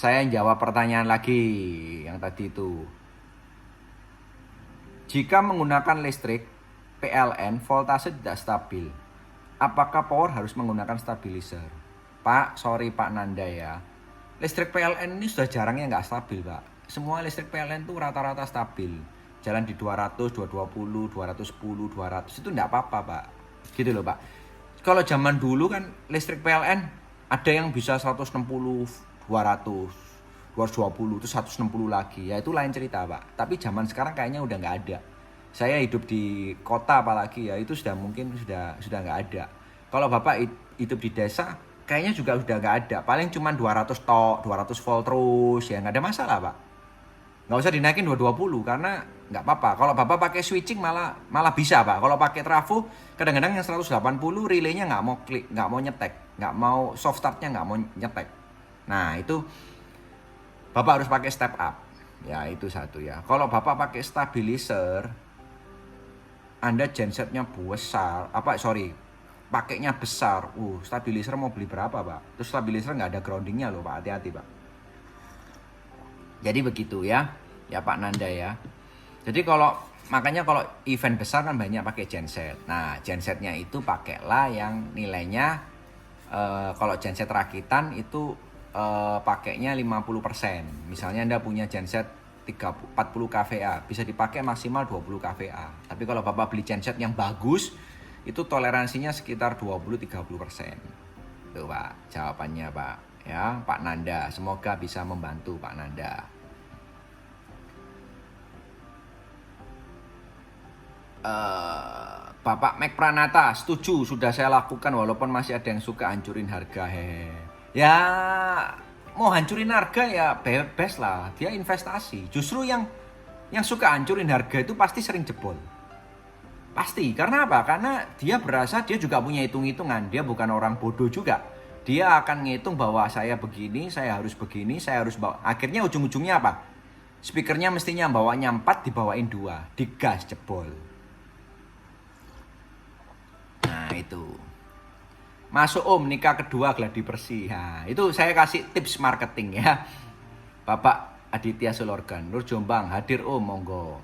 saya jawab pertanyaan lagi yang tadi itu. Jika menggunakan listrik PLN voltase tidak stabil, apakah power harus menggunakan stabilizer? Pak, sorry Pak Nanda ya. Listrik PLN ini sudah jarangnya nggak stabil Pak. Semua listrik PLN itu rata-rata stabil. Jalan di 200, 220, 210, 200 itu nggak apa-apa Pak. Gitu loh Pak. Kalau zaman dulu kan listrik PLN ada yang bisa 160, 200, 220, itu 160 lagi. Ya itu lain cerita Pak. Tapi zaman sekarang kayaknya udah nggak ada. Saya hidup di kota apalagi ya, itu sudah mungkin sudah nggak ada. Kalau Bapak hidup di desa, kayaknya juga sudah nggak ada. Paling cuma 200 tok, 200 volt terus, ya nggak ada masalah Pak. Nggak usah dinaikin 220 karena nggak apa-apa. Kalau Bapak pakai switching malah bisa Pak. Kalau pakai trafo, kadang-kadang yang 180 relaynya nggak mau klik, nggak mau nyetek, nggak mau soft startnya nggak mau nyetek. Nah itu Bapak harus pakai step up. Ya itu satu ya. Kalau Bapak pakai stabilizer, Anda gensetnya besar, pakainya besar. Stabilizer mau beli berapa Pak? Terus stabilizer nggak ada groundingnya loh Pak, hati-hati Pak. Jadi begitu ya Pak Nanda ya. Jadi makanya kalau event besar kan banyak pakai genset. Nah gensetnya itu pakailah yang nilainya kalau genset rakitan itu pakainya 50%. Misalnya Anda punya genset 40 kVA, bisa dipakai maksimal 20 kVA. Tapi kalau Bapak beli genset yang bagus, itu toleransinya sekitar 20-30%. Tuh Pak, jawabannya Pak. Ya, Pak Nanda. Semoga bisa membantu Pak Nanda. Bapak Mac Pranata, setuju, sudah saya lakukan walaupun masih ada yang suka hancurin harga. Ya, mau hancurin harga ya bebas lah, dia investasi. Justru yang suka hancurin harga itu pasti sering jebol. Pasti, karena apa? Karena dia berasa dia juga punya hitung-hitungan, dia bukan orang bodoh juga. Dia akan ngitung bahwa saya begini, saya harus begini, saya harus bawa. Akhirnya ujung-ujungnya apa? Speakernya mestinya bawanya 4, dibawain 2, digas jebol. Nah itu. Masuk Om, nikah kedua gladi bersih. Nah, itu saya kasih tips marketing ya. Bapak Aditya Sulorgan, Nur Jombang, hadir Om, monggo.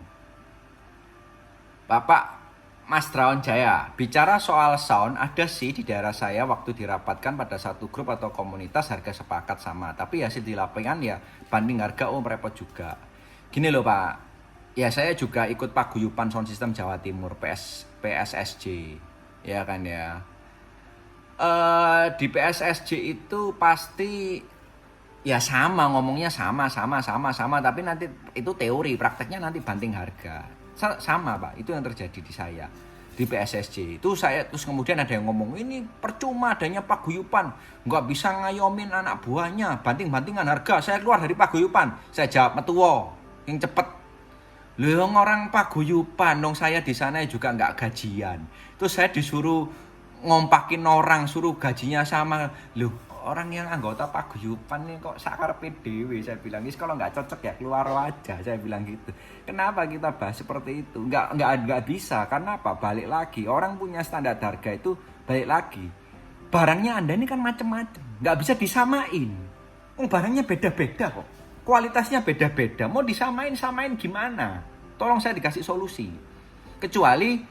Bapak Mas Draon Jaya, bicara soal sound, ada sih di daerah saya waktu dirapatkan pada satu grup atau komunitas harga sepakat sama. Tapi hasil di lapangan ya banding harga Om repot juga. Gini loh Pak, ya saya juga ikut paguyupan sound system Jawa Timur, PSSJ. Ya kan ya. Di PSSJ itu pasti ya sama, ngomongnya sama, tapi nanti itu teori, prakteknya nanti banting harga. Sama Pak, itu yang terjadi di saya di PSSJ. Itu saya terus kemudian ada yang ngomong ini percuma adanya paguyupan, nggak bisa ngayomin anak buahnya, banting-bantingan harga. Saya keluar dari paguyupan, saya jawab metuwo yang cepet. Loh orang paguyupan, dong saya di sana juga nggak gajian. Terus saya disuruh ngompakin orang, suruh gajinya sama. Loh orang yang anggota paguyupan nih kok sakarpe dewe, saya bilang ini kalau nggak cocok ya keluar aja, saya bilang gitu. Kenapa kita bahas seperti itu? Nggak bisa, karena apa? Balik lagi, orang punya standar harga itu balik lagi. Barangnya Anda ini kan macam-macam, nggak bisa disamain. Barangnya beda-beda kok, kualitasnya beda-beda. Mau samain gimana? Tolong saya dikasih solusi. Kecuali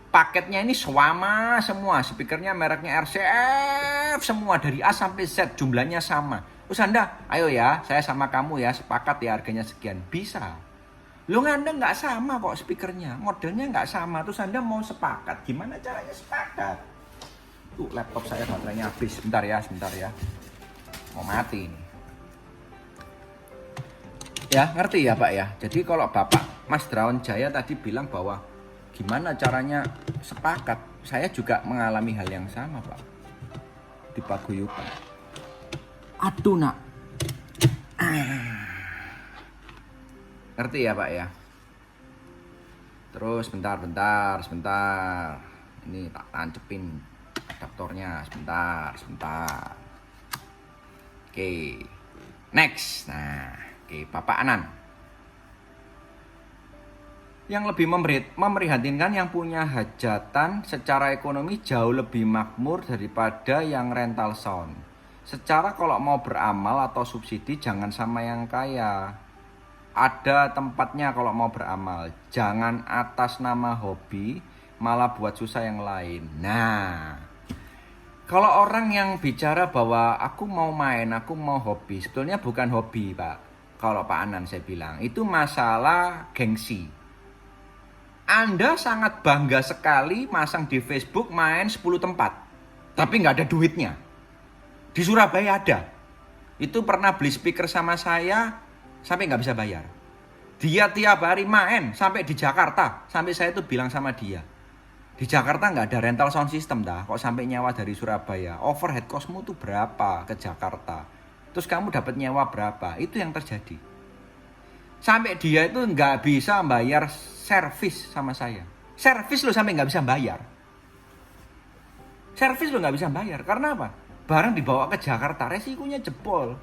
paketnya ini sama semua, speakernya mereknya RCF semua dari A sampai Z, jumlahnya sama. Terus Anda, ayo ya, saya sama kamu ya, sepakat ya harganya sekian. Bisa. Lo Anda nggak sama kok speakernya, modelnya nggak sama. Terus Anda mau sepakat, gimana caranya sepakat? Tuh laptop saya baterainya habis, sebentar ya. Mau mati ini. Ya, ngerti ya Pak ya. Jadi kalau Bapak Mas Draon Jaya tadi bilang bahwa gimana caranya sepakat, saya juga mengalami hal yang sama Pak di paguyuban. Aduh nak, ngerti ya Pak ya. Terus sebentar, ini tak tancepin adaptornya, sebentar. Oke, next. Nah, oke Bapak Anan. Yang lebih memprihatinkan yang punya hajatan secara ekonomi jauh lebih makmur daripada yang rental sound. Secara kalau mau beramal atau subsidi jangan sama yang kaya. Ada tempatnya kalau mau beramal. Jangan atas nama hobi malah buat susah yang lain. Nah, kalau orang yang bicara bahwa aku mau main, aku mau hobi, sebetulnya bukan hobi, Pak. Kalau Pak Anan saya bilang, itu masalah gengsi. Anda sangat bangga sekali masang di Facebook main 10 tempat, tapi nggak ada duitnya. Di Surabaya ada. Itu pernah beli speaker sama saya, sampai nggak bisa bayar. Dia tiap hari main, sampai di Jakarta. Sampai saya tuh bilang sama dia, di Jakarta nggak ada rental sound system dah, kok sampai nyewa dari Surabaya. Overhead costmu tuh berapa ke Jakarta? Terus kamu dapat nyewa berapa? Itu yang terjadi. Sampai dia itu nggak bisa bayar servis sama saya. Servis lo sampai nggak bisa bayar. Servis lo nggak bisa bayar. Karena apa? Barang dibawa ke Jakarta, resikonya jebol.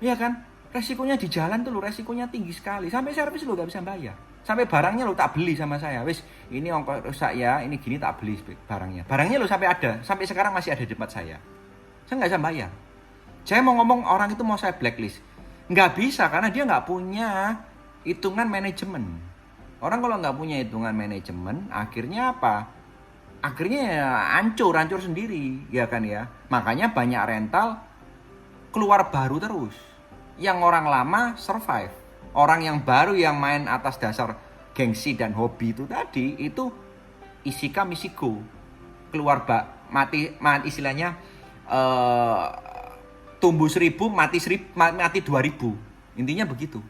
Iya kan? Resikonya di jalan tuh lo, resikonya tinggi sekali. Sampai servis lo nggak bisa bayar. Sampai barangnya lo tak beli sama saya. Wis, ini ongkos rusak ya, ini gini tak beli barangnya. Barangnya lo sampai ada, sampai sekarang masih ada di tempat saya. Saya nggak bisa bayar. Saya mau ngomong orang itu mau saya blacklist. Nggak bisa karena dia nggak punya hitungan manajemen. Orang kalau nggak punya hitungan manajemen, akhirnya apa? Akhirnya ya hancur sendiri, ya kan ya. Makanya banyak rental keluar baru terus. Yang orang lama survive. Orang yang baru yang main atas dasar gengsi dan hobi itu tadi, itu isika misiko. Keluar mati istilahnya tumbuh 1000, mati 2000. Intinya begitu.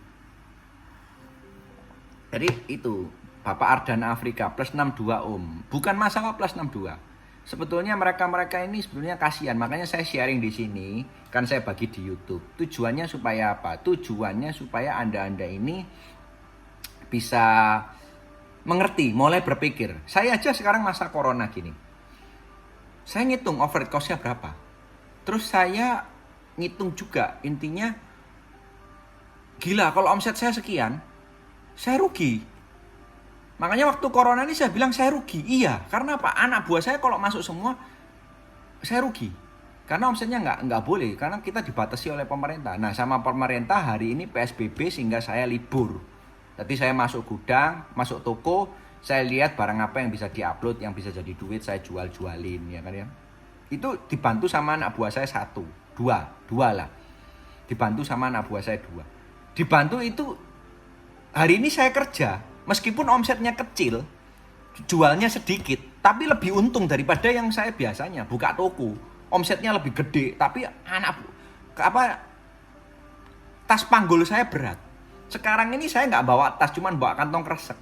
Jadi itu Bapak Ardana Afrika plus 62 Om. Bukan masalah plus 62. Sebetulnya mereka ini sebetulnya kasihan. Makanya saya sharing di sini, kan saya bagi di YouTube. Tujuannya supaya apa? Tujuannya supaya Anda ini bisa mengerti, mulai berpikir. Saya aja sekarang masa corona gini. Saya ngitung overhead cost-nya berapa. Terus saya ngitung juga, intinya gila kalau omset saya sekian, saya rugi. Makanya waktu corona ini saya bilang saya rugi. Iya, karena apa? Anak buah saya kalau masuk semua, saya rugi. Karena omsetnya nggak boleh, karena kita dibatasi oleh pemerintah. Nah, sama pemerintah hari ini PSBB sehingga saya libur. Tadi saya masuk gudang, masuk toko, saya lihat barang apa yang bisa diupload, yang bisa jadi duit, saya jualin, ya kan ya. Itu dibantu sama anak buah saya dua lah. Dibantu sama anak buah saya 2. Dibantu itu hari ini saya kerja, meskipun omsetnya kecil, jualnya sedikit, tapi lebih untung daripada yang saya biasanya buka toko. Omsetnya lebih gede, tapi tas panggul saya berat. Sekarang ini saya nggak bawa tas, cuman bawa kantong kresek.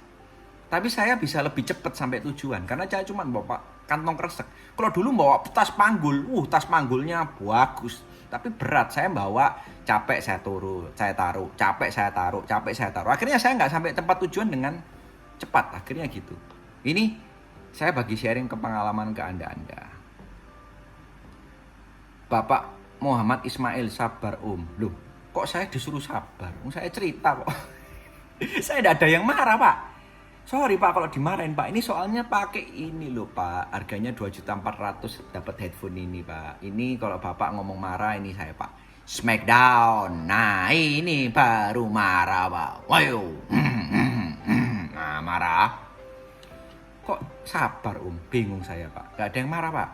Tapi saya bisa lebih cepat sampai tujuan karena saya cuma bawa kantong kresek. Kalau dulu bawa tas panggul, tas panggulnya bagus, tapi berat. Saya bawa capek saya taruh, capek saya taruh. Akhirnya saya nggak sampai tempat tujuan dengan cepat. Akhirnya gitu. Ini saya bagi sharing ke pengalaman ke Anda. Bapak Muhammad Ismail sabar Om. Loh, kok saya disuruh sabar? Saya cerita kok. Saya tidak ada yang marah Pak. Sorry Pak kalau dimarahin Pak. Ini soalnya pakai ini loh Pak. Harganya 2.400.000 dapat headphone ini Pak. Ini kalau Bapak ngomong marah ini saya Pak. Smackdown. Nah ini baru marah Pak. Wayo. Nah marah. Kok sabar Om? Bingung saya Pak. Gak ada yang marah Pak.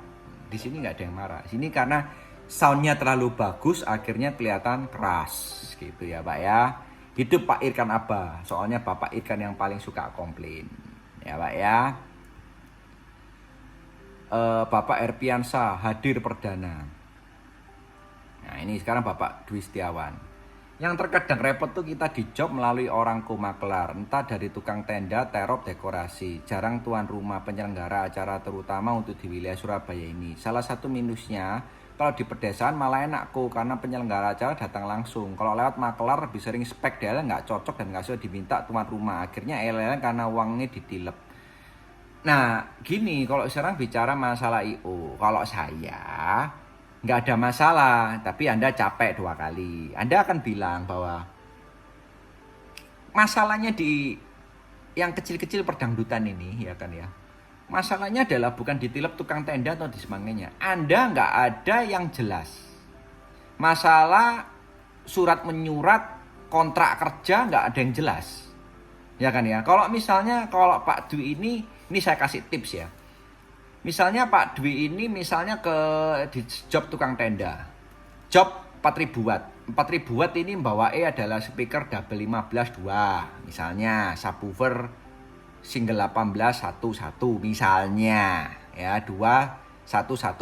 Di sini nggak ada yang marah. Di sini karena soundnya terlalu bagus, akhirnya kelihatan keras, gitu ya Pak ya. Hidup Pak Irkan Abah. Soalnya Bapak Irkan yang paling suka komplain, ya Pak ya. Bapak Erpiansa hadir perdana. Nah ini sekarang Bapak Dwi Setiawan. Yang terkadang repot tuh kita di job melalui orang komaklar, entah dari tukang tenda, terop, dekorasi. Jarang tuan rumah penyelenggara acara terutama untuk di wilayah Surabaya ini. Salah satu minusnya, kalau di pedesaan malah enak kok, karena penyelenggara acara datang langsung. Kalau lewat maklar lebih sering spek DL nggak cocok dan nggak sesuai diminta tuan rumah. Akhirnya LLN karena uangnya ditilep. Nah gini, kalau sekarang bicara masalah IO, kalau saya nggak ada masalah, tapi Anda capek 2 kali. Anda akan bilang bahwa masalahnya di yang kecil-kecil perdangdutan ini, ya kan ya. Masalahnya adalah bukan ditilep tukang tenda atau di sebagainya. Anda nggak ada yang jelas. Masalah surat menyurat kontrak kerja nggak ada yang jelas. Ya kan ya. Kalau misalnya kalau Pak Dwi ini saya kasih tips ya. Misalnya Pak Dwi ini misalnya di job tukang tenda. Job 4.000 watt. 4.000 watt ini bawa adalah speaker double 15 2. Misalnya subwoofer single 18 1 misalnya ya 2 1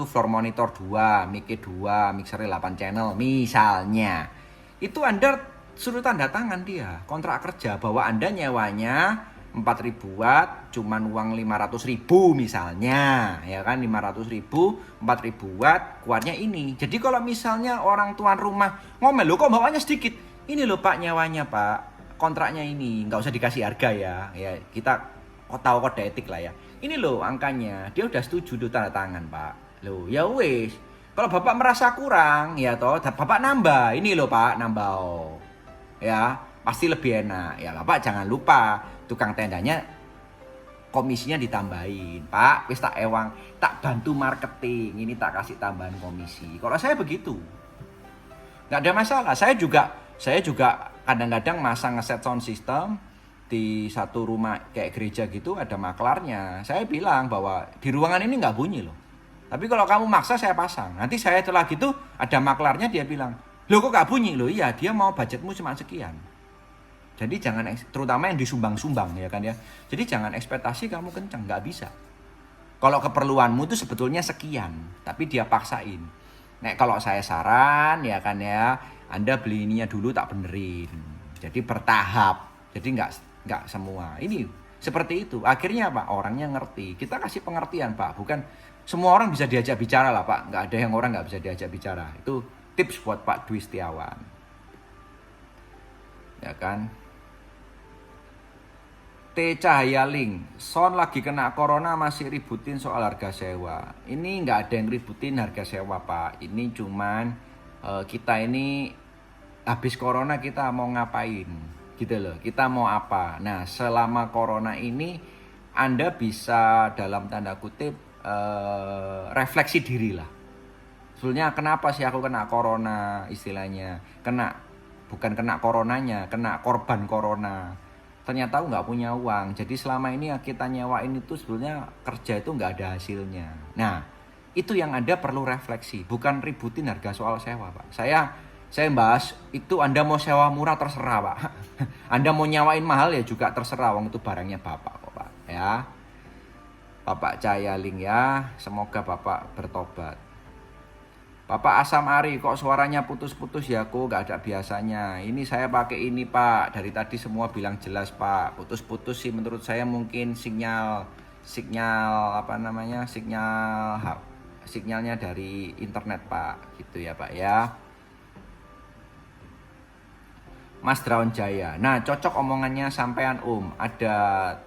floor monitor 2 mic 2 mixer 8 channel misalnya. Itu Anda suruh tanda tangan dia kontrak kerja bahwa Anda nyewanya 4.000 watt cuman uang 500.000 misalnya ya kan 500.000 4.000 watt keluarnya ini. Jadi kalau misalnya orang tuan rumah ngomel lo kok bawanya sedikit, ini loh Pak nyewanya Pak, kontraknya ini nggak usah dikasih harga ya kita tahu kode etik lah ya, ini loh angkanya, dia udah setuju tuh tanda tangan Pak lo ya wes. Kalau Bapak merasa kurang ya toh Bapak nambah, ini loh Pak nambah ya pasti lebih enak ya. Bapak jangan lupa tukang tendanya komisinya ditambahin Pak, wis tak ewang tak bantu marketing ini tak kasih tambahan komisi. Kalau saya begitu nggak ada masalah. Saya juga kadang-kadang masang ngeset sound system di satu rumah kayak gereja gitu, ada maklarnya. Saya bilang bahwa di ruangan ini nggak bunyi loh, tapi kalau kamu maksa saya pasang. Nanti saya setelah gitu ada maklarnya, dia bilang loh kok nggak bunyi loh. Iya dia mau budgetmu cuma sekian. Jadi jangan, terutama yang disumbang-sumbang ya kan ya. Jadi jangan ekspektasi kamu kenceng, nggak bisa. Kalau keperluanmu itu sebetulnya sekian, tapi dia paksain. Nek kalau saya saran ya kan ya, Anda beli ininya dulu tak benerin. Jadi bertahap. Jadi nggak semua. Ini seperti itu. Akhirnya Pak, orangnya ngerti. Kita kasih pengertian Pak, bukan semua orang bisa diajak bicara lah Pak. Nggak ada yang orang nggak bisa diajak bicara. Itu tips buat Pak Dwi Setiawan. Ya kan? T Cahyaling, Son lagi kena corona masih ributin soal harga sewa. Ini nggak ada yang ributin harga sewa Pak. Ini cuman kita ini habis corona kita mau ngapain gitu loh. Kita mau apa. Nah selama corona ini Anda bisa dalam tanda kutip refleksi diri lah. Sebenarnya kenapa sih aku kena corona istilahnya. Bukan kena coronanya, kena korban corona. Ternyata aku nggak punya uang. Jadi selama ini kita nyewain itu sebenarnya kerja itu nggak ada hasilnya. Nah itu yang Anda perlu refleksi, bukan ributin harga soal sewa Pak. Saya bahas itu, Anda mau sewa murah terserah Pak. Anda mau nyawain mahal ya juga terserah, wong itu barangnya Bapak kok Pak ya. Bapak Cahyaling ya, semoga Bapak bertobat. Bapak Asam Ari, kok suaranya putus-putus ya, kok gak ada biasanya. Ini saya pakai ini Pak, dari tadi semua bilang jelas Pak. Putus-putus sih menurut saya mungkin sinyalnya dari internet Pak, gitu ya Pak ya. Mas Drawn Jaya, nah cocok omongannya sampean ada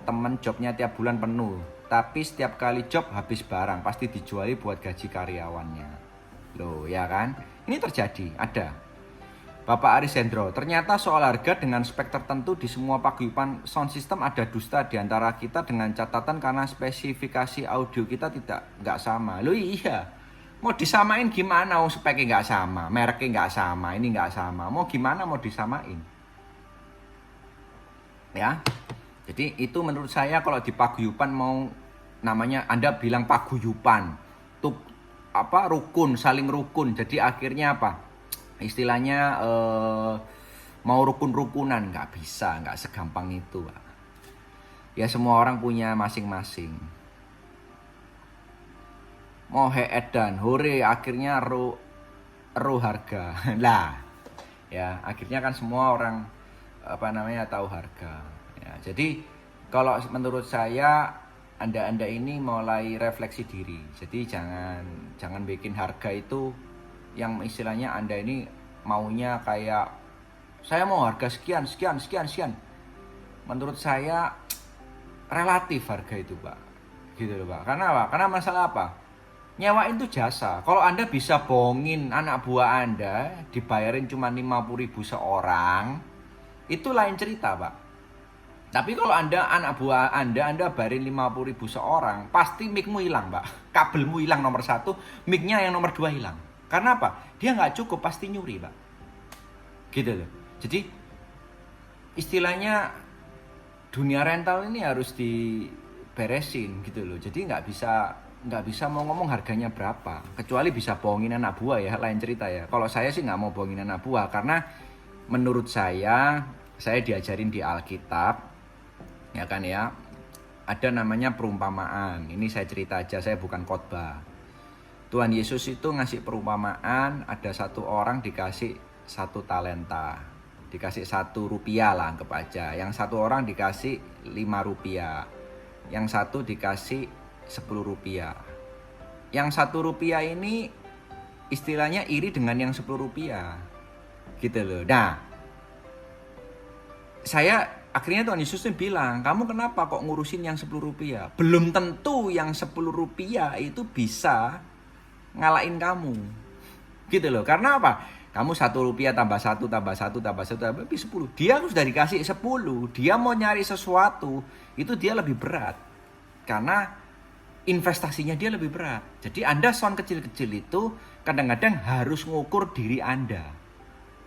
temen jobnya tiap bulan penuh, tapi setiap kali job habis barang, pasti dijuali buat gaji karyawannya. Loh ya kan, ini terjadi, ada. Bapak Arisendro, ternyata soal harga dengan spek tertentu di semua paguyuban sound system ada dusta di antara kita dengan catatan karena spesifikasi audio kita nggak sama. Loh iya, mau disamain gimana? Speknya nggak sama, mereknya nggak sama, ini nggak sama. Mau gimana mau disamain? Ya, jadi itu menurut saya kalau di paguyuban mau namanya Anda bilang paguyuban, tuh rukun, saling rukun. Jadi akhirnya apa? Istilahnya mau rukun-rukunan, nggak bisa, nggak segampang itu Pak. Ya semua orang punya masing-masing. Mau edan, hore akhirnya ro harga. Lah, ya akhirnya kan semua orang tahu harga. Ya, jadi kalau menurut saya Anda ini mulai refleksi diri. Jadi jangan bikin harga itu yang istilahnya Anda ini maunya kayak saya mau harga sekian. Menurut saya relatif harga itu Pak. Gitu loh Pak. Karena apa? Karena masalah apa? Nyewain itu jasa. Kalau Anda bisa bohongin anak buah Anda dibayarin cuma 50.000 seorang, itu lain cerita Pak. Tapi kalau anak buah Anda bayarin 50.000 seorang, pasti mic-mu hilang Pak. Kabelmu hilang nomor 1, mic-nya yang nomor 2 hilang. Karena apa? Dia nggak cukup pasti nyuri, Pak. Gitu loh. Jadi istilahnya dunia rental ini harus diberesin gitu loh. Jadi nggak bisa mau ngomong harganya berapa, kecuali bisa bohongin anak buah ya, lain cerita ya. Kalau saya sih nggak mau bohongin anak buah, karena menurut saya diajarin di Alkitab, ya kan ya, ada namanya perumpamaan. Ini saya cerita aja, saya bukan khotbah. Tuhan Yesus itu ngasih perumpamaan, ada satu orang dikasih 1 talenta, dikasih 1 rupiah lah anggap aja. Yang satu orang dikasih 5 rupiah, yang satu dikasih 10 rupiah. Yang 1 rupiah ini istilahnya iri dengan yang 10 rupiah gitu loh. Nah, akhirnya Tuhan Yesus bilang, kamu kenapa kok ngurusin yang 10 rupiah? Belum tentu yang 10 rupiah itu bisa ngalahin kamu gitu loh. Karena apa? Kamu 1 rupiah tambah 1 tambah 1 tambah 1 tambah 10. Dia sudah dikasih 10. Dia mau nyari sesuatu itu dia lebih berat, karena investasinya dia lebih berat. Jadi Anda sound kecil-kecil itu kadang-kadang harus ngukur diri Anda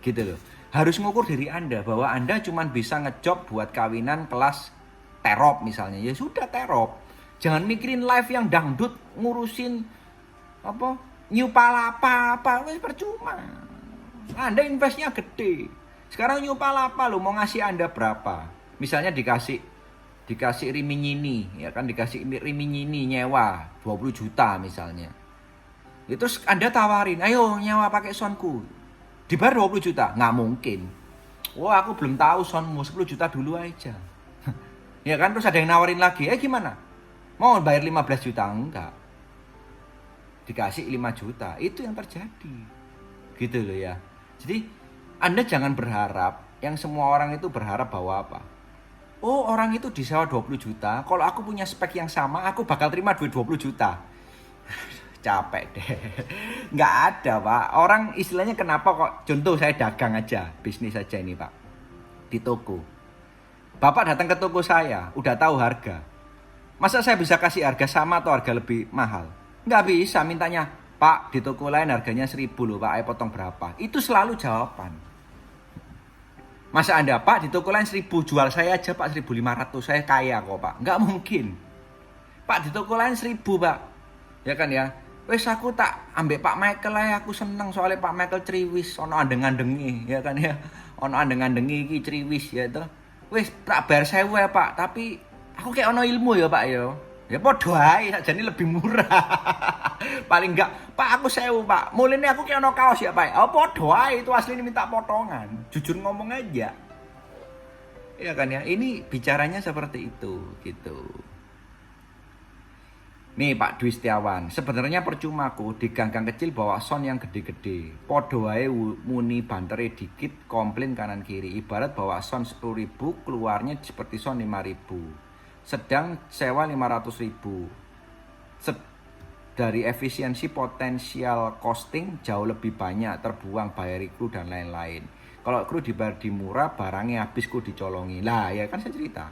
gitu loh. Harus ngukur diri Anda bahwa Anda cuma bisa ngejob buat kawinan kelas terop misalnya. Ya sudah, terop. Jangan mikirin live yang dangdut, ngurusin apa new palapa apa, percuma. Anda investnya gede. Sekarang new palapa lo mau ngasih Anda berapa? Misalnya dikasih riminyini, ya kan, dikasih riminyini nyewa 20 juta misalnya. Itu Anda tawarin, ayo nyewa pakai soundku, dibayar 20 juta. Nggak mungkin. Wah, aku belum tahu soundmu, 10 juta dulu aja. Ya kan, terus ada yang nawarin lagi, gimana? Mau bayar 15 juta? Enggak. Dikasih 5 juta, itu yang terjadi. Gitu loh ya. Jadi Anda jangan berharap, yang semua orang itu berharap bahwa apa? Oh, orang itu disewa 20 juta, kalau aku punya spek yang sama, aku bakal terima duit 20 juta. Capek deh. Nggak ada, Pak. Orang istilahnya kenapa kok, contoh saya dagang aja, bisnis aja ini, Pak. Di toko. Bapak datang ke toko saya, udah tahu harga. Masa saya bisa kasih harga sama atau harga lebih mahal? Nggak bisa, mintanya, Pak, di toko lain harganya 1.000 loh, Pak, ayo potong berapa? Itu selalu jawaban. Masa Anda, Pak, di toko lain 1.000, jual saya aja, Pak, 1.500, saya kaya kok, Pak. Nggak mungkin. Pak, di toko lain 1.000, Pak. Ya kan ya? Wes aku tak ambek Pak Michael aja, aku seneng soalnya Pak Michael ceriwis, ono andeng-andengi, ya kan ya? Ono andeng-andengi iki ceriwis ya itu. Wes tak bayar 1.000 ya, Pak, tapi aku kayak ono ilmu ya, Pak ya. Ya podo ae, sakjane lebih murah. Paling enggak, Pak, aku 1.000, Pak. Mulane aku kayak ono kaos ya, Pak. Oh, podo ae, itu aslinya minta potongan. Jujur ngomong aja. Ya kan ya, ini bicaranya seperti itu gitu. Nih Pak Dwi Setiawan, sebenarnya percuma aku di gang-gang kecil bawa sound yang gede-gede. Podo wae muni bantere dikit, komplain kanan kiri. Ibarat bawa sound 10.000, keluarnya seperti sound 5.000. Sedang sewa 500.000. Dari efisiensi potensial costing jauh lebih banyak, terbuang bayar kru dan lain-lain. Kalau kru dibayar di murah, barangnya habis kru dicolongi. Lah ya kan saya cerita.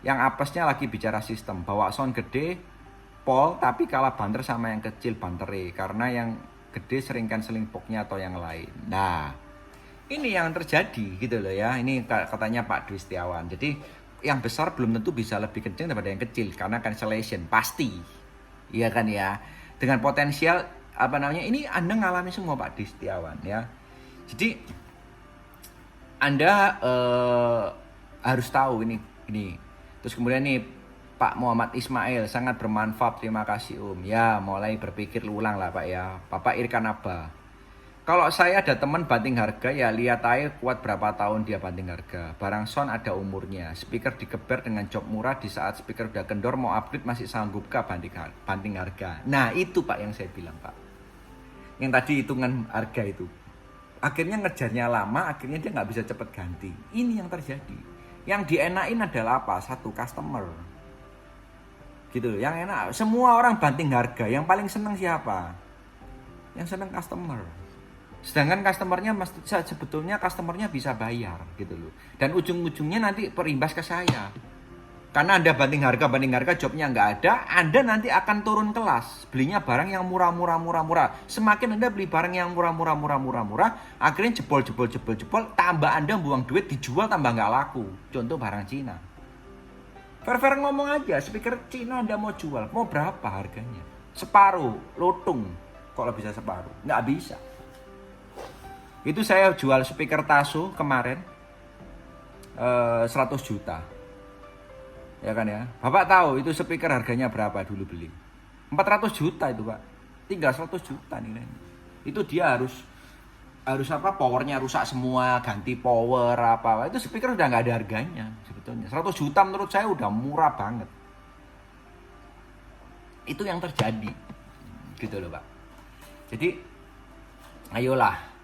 Yang apesnya lagi bicara sistem, bawa sound gede, pol, tapi kalah banter sama yang kecil bantere, karena yang gede seringkan selingpoknya atau yang lain. Nah, ini yang terjadi gitu loh ya. Ini katanya Pak Dwi Setiawan. Jadi yang besar belum tentu bisa lebih kenceng daripada yang kecil, karena cancellation pasti. Iya kan ya. Dengan potensial apa namanya? Ini Anda ngalami semua Pak Dwi Setiawan ya. Jadi Anda harus tahu ini. Terus kemudian nih Pak Muhammad Ismail, sangat bermanfaat, terima kasih Om. Ya, mulai berpikir ulang lah Pak ya. Bapak Irkan Abba, kalau saya ada teman banting harga, ya lihat aja kuat berapa tahun dia banting harga. Barang sound ada umurnya, speaker digeber dengan job murah, di saat speaker udah kendor mau upgrade masih sanggup kah banting harga. Nah itu Pak yang saya bilang Pak, yang tadi hitungan harga itu. Akhirnya ngejarnya lama, akhirnya dia nggak bisa cepet ganti. Ini yang terjadi. Yang dienakin adalah apa? Satu, customer. Gitu, yang enak. Semua orang banting harga, yang paling seneng siapa? Yang seneng customer. Sedangkan customernya sebetulnya customernya bisa bayar gitu loh. Dan ujung-ujungnya nanti berimbas ke saya. Karena Anda banding harga, jobnya nggak ada, Anda nanti akan turun kelas. Belinya barang yang murah. Semakin Anda beli barang yang murah, akhirnya jebol. Tambah Anda buang duit, dijual tambah nggak laku. Contoh barang Cina. Fair ngomong aja, speaker Cina Anda mau jual, mau berapa harganya? Separuh, lotung. Kok lebih bisa separuh? Nggak bisa. Itu saya jual speaker Taso kemarin 100 juta. Ya kan ya. Bapak tahu itu speaker harganya berapa dulu beli? 400 juta itu, Pak. Tinggal 100 juta nilainya. Itu dia harus apa, powernya rusak semua, ganti power apa. Itu speaker udah nggak ada harganya sebetulnya. 100 juta menurut saya udah murah banget. Itu yang terjadi. Gitu loh, Pak. Jadi ayolah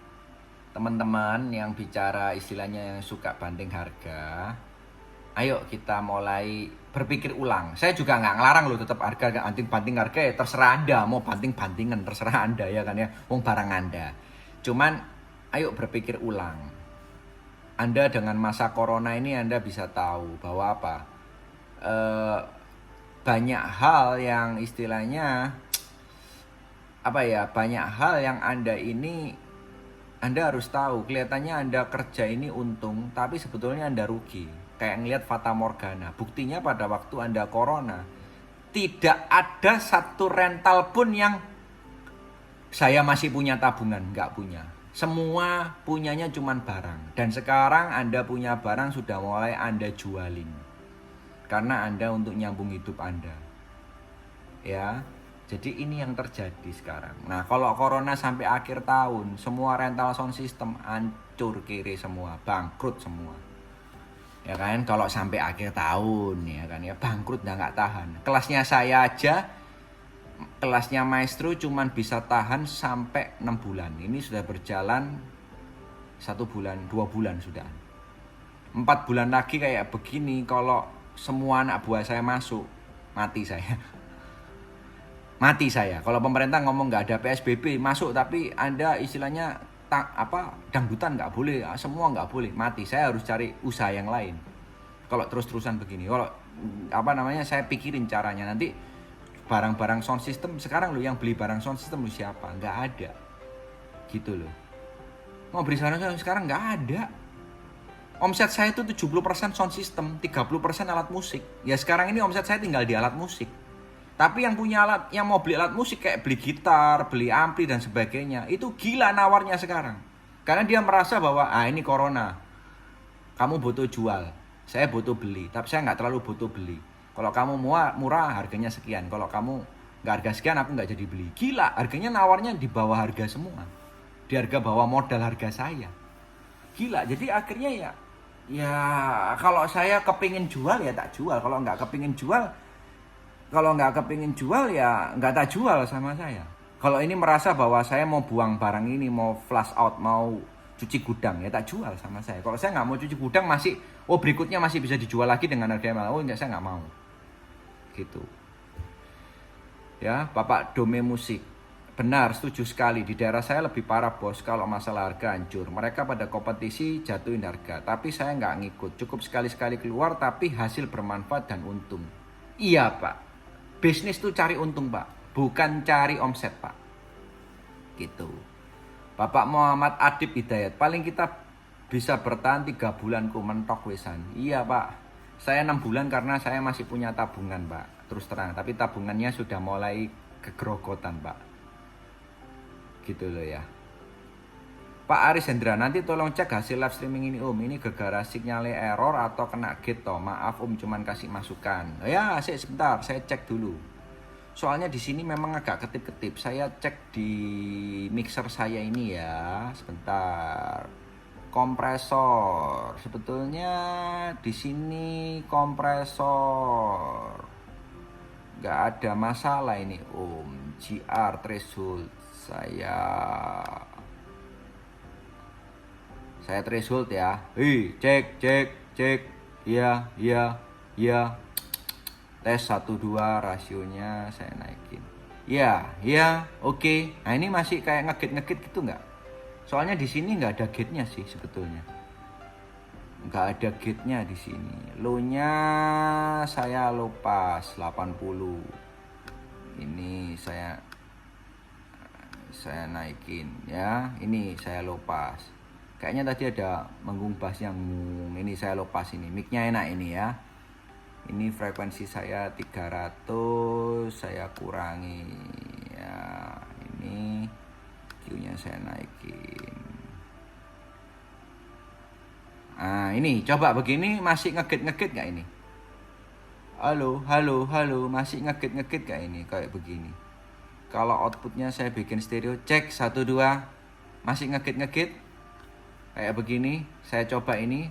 teman-teman yang bicara istilahnya yang suka banding harga, ayo kita mulai berpikir ulang. Saya juga nggak ngelarang loh, tetap harga banting harga ya terserah Anda, mau bantingan terserah Anda ya kan ya, wong barang Anda. Cuman ayo berpikir ulang. Anda dengan masa corona ini Anda bisa tahu bahwa apa? Banyak hal yang istilahnya apa ya? Banyak hal yang Anda harus tahu, kelihatannya Anda kerja ini untung, tapi sebetulnya Anda rugi. Kayak ngelihat Fata Morgana. Buktinya pada waktu Anda corona, tidak ada satu rental pun yang saya masih punya tabungan, nggak punya. Semua punyanya cuman barang. Dan sekarang Anda punya barang sudah mulai Anda jualin. Karena Anda untuk nyambung hidup Anda. Ya. Jadi ini yang terjadi sekarang. Nah, kalau corona sampai akhir tahun, semua rental sound system hancur kiri semua, bangkrut semua. Ya kan, kalau sampai akhir tahun ya kan ya, bangkrut udah nggak tahan. Kelasnya saya aja, kelasnya Maestro cuman bisa tahan sampai 6 bulan. Ini sudah berjalan 1 bulan, 2 bulan sudah. 4 bulan lagi kayak begini, kalau semua anak buah saya masuk, mati saya. Mati saya. Kalau pemerintah ngomong nggak ada PSBB, masuk tapi Anda istilahnya dangdutan nggak boleh, semua nggak boleh, mati. Saya harus cari usaha yang lain. Kalau terus-terusan begini, kalau saya pikirin caranya nanti barang-barang sound system sekarang lo yang beli barang sound system lo siapa? Nggak ada, gitu loh. Mau beli sekarang nggak ada. Omset saya itu 70% sound system, 30% alat musik. Ya sekarang ini omset saya tinggal di alat musik. Tapi yang punya alat, yang mau beli alat musik kayak beli gitar, beli ampli dan sebagainya, itu gila nawarnya sekarang. Karena dia merasa bahwa ini corona, kamu butuh jual, saya butuh beli, tapi saya nggak terlalu butuh beli. Kalau kamu murah harganya sekian, kalau kamu nggak harga sekian aku nggak jadi beli. Gila, harganya nawarnya di bawah harga semua, di harga bawah modal harga saya. Gila, jadi akhirnya ya kalau saya kepingin jual ya tak jual, kalau nggak kepingin jual ya nggak tak jual sama saya. Kalau ini merasa bahwa saya mau buang barang ini, mau flush out, mau cuci gudang, ya tak jual sama saya. Kalau saya nggak mau cuci gudang berikutnya masih bisa dijual lagi dengan harga yang mahal. Enggak, saya nggak mau. Gitu. Ya, Bapak Dome Musik. Benar, setuju sekali. Di daerah saya lebih parah bos kalau masalah harga hancur. Mereka pada kompetisi jatuhin harga, tapi saya nggak ngikut. Cukup sekali-sekali keluar, tapi hasil bermanfaat dan untung. Iya Pak. Bisnis tuh cari untung Pak, bukan cari omset Pak. Gitu. Bapak Muhammad Adib Hidayat, paling kita bisa bertahan 3 bulan ku mentok wesan. Iya Pak, saya 6 bulan karena saya masih punya tabungan Pak, terus terang. Tapi tabungannya sudah mulai kegerogotan Pak. Gitu loh ya. Pak Aris Hendra, nanti tolong cek hasil live streaming ini Om. Ini gara-gara sinyalnya error atau kena gate toh. Maaf Om, cuman kasih masukan. Ya, sebentar, saya cek dulu. Soalnya di sini memang agak ketip-ketip. Saya cek di mixer saya ini ya. Sebentar. Kompresor. Sebetulnya di sini kompresor. Nggak ada masalah ini Om. GR threshold saya threshold ya. Cek. Iya. Tes 1-2 rasionya saya naikin. Iya, oke. Nah ini masih kayak ngegit gitu nggak? Soalnya di sini nggak ada gate-nya sih sebetulnya. nggak ada gate-nya di sini. Low-nya saya low pas 80. Ini saya naikin ya. Ini saya low pas. Kayaknya tadi ada manggung bass yang ini saya low pas ini. Mic-nya enak ini ya. Ini frekuensi saya 300, saya kurangi ya. Ini Q-nya saya naikin. Nah, ini coba begini masih ngegit gak ini? Halo, masih ngegit gak ini kayak begini? Kalau outputnya saya bikin stereo, cek 1 2, masih ngegit kayak begini. Saya coba ini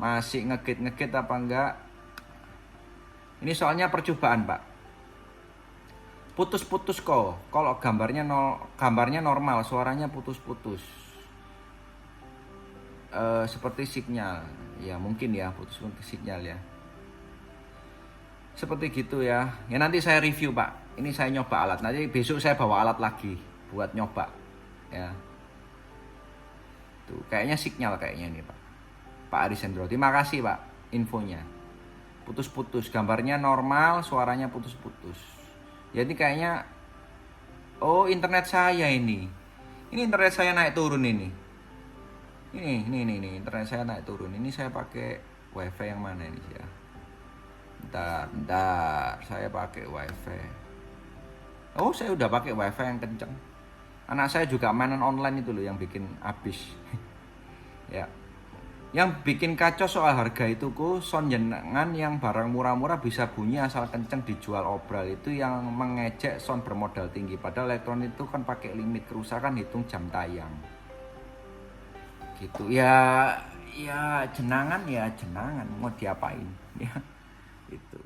masih ngegit apa enggak? Ini soalnya percobaan, Pak. Putus-putus kok. Kalau gambarnya normal, suaranya putus-putus. Seperti sinyal ya, mungkin ya putus-putus sinyal ya, seperti gitu ya. Ya nanti saya review, Pak. Ini saya nyoba alat, nanti besok saya bawa alat lagi buat nyoba ya. Tuh kayaknya sinyal kayaknya nih, Pak Arisendro. Terima kasih, Pak, infonya. Putus-putus, gambarnya normal, suaranya putus-putus. Jadi kayaknya internet saya ini internet saya naik turun ini. Ini internet saya naik turun. Ini saya pakai wifi yang mana ini ya? Bentar, saya pakai wifi. Oh, saya udah pakai wifi yang kenceng. Anak saya juga mainan online itu loh yang bikin habis. Ya. Yang bikin kacau soal harga itu sound jenengan yang barang murah-murah bisa bunyi asal kenceng dijual obral, itu yang mengejek sound bermodal tinggi. Padahal elektronik itu kan pakai limit kerusakan, hitung jam tayang. Gitu ya, jenangan mau diapain ya, itu.